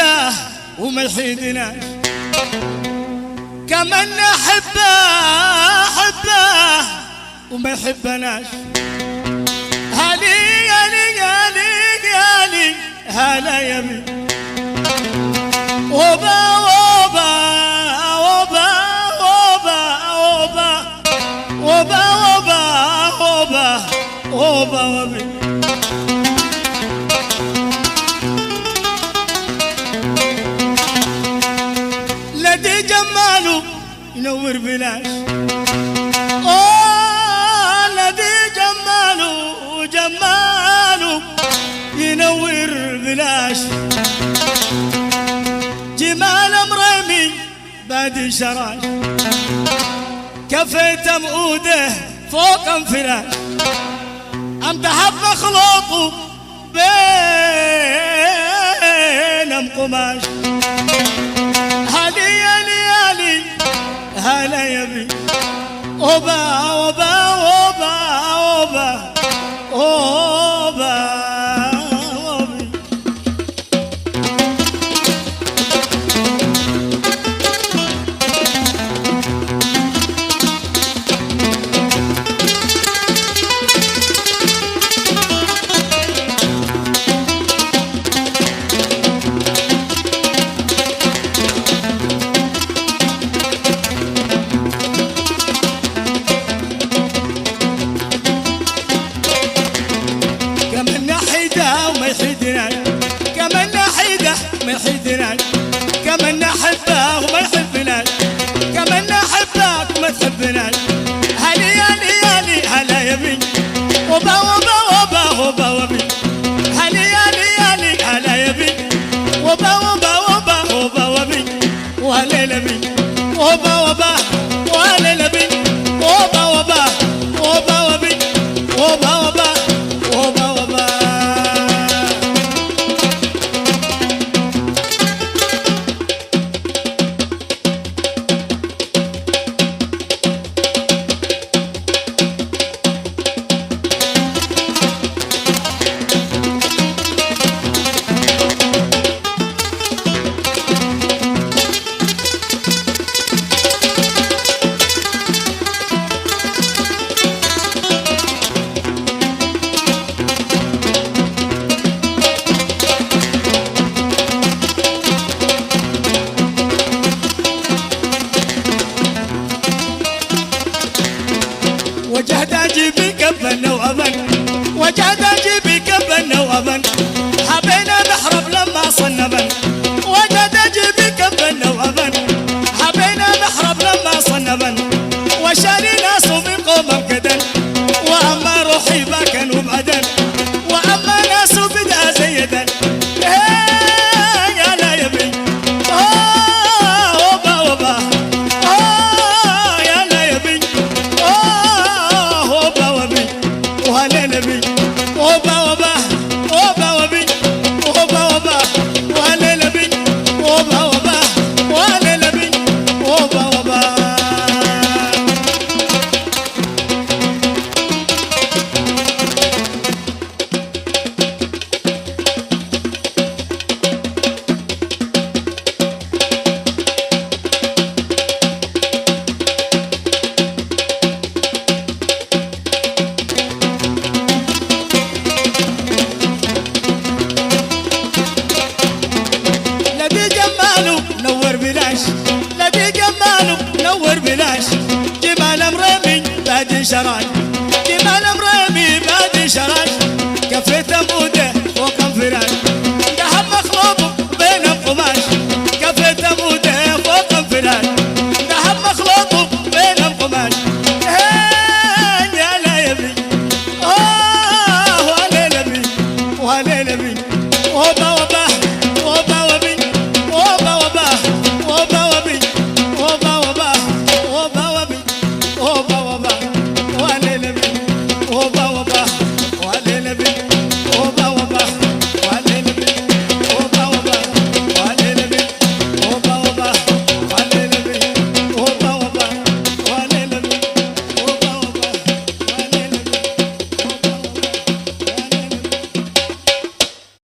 نحيده وما يحيدناش، كمان نحبه وما يحبناش. هالي هالي هالي هالي هلا يمي وبا وبا وبا وبا وبا وبا وبا وبا وبا وبا لدي جماله ينور بلاش، لدي جماله ينور بلاش. جمال مرمي بادي شراش، كفيت مؤوده فوق انفلاش. امدحب مخلوطه بين قماش. هالي يالي يالي هلا يبي اوبا اوبا اوبا اوبا اوبا. كمان نحيده ما يحيدناش، كمان نحبه وما يحبناش، كمان نحبك وما تحبناش. هلي هلي هلي هلا يبي وبا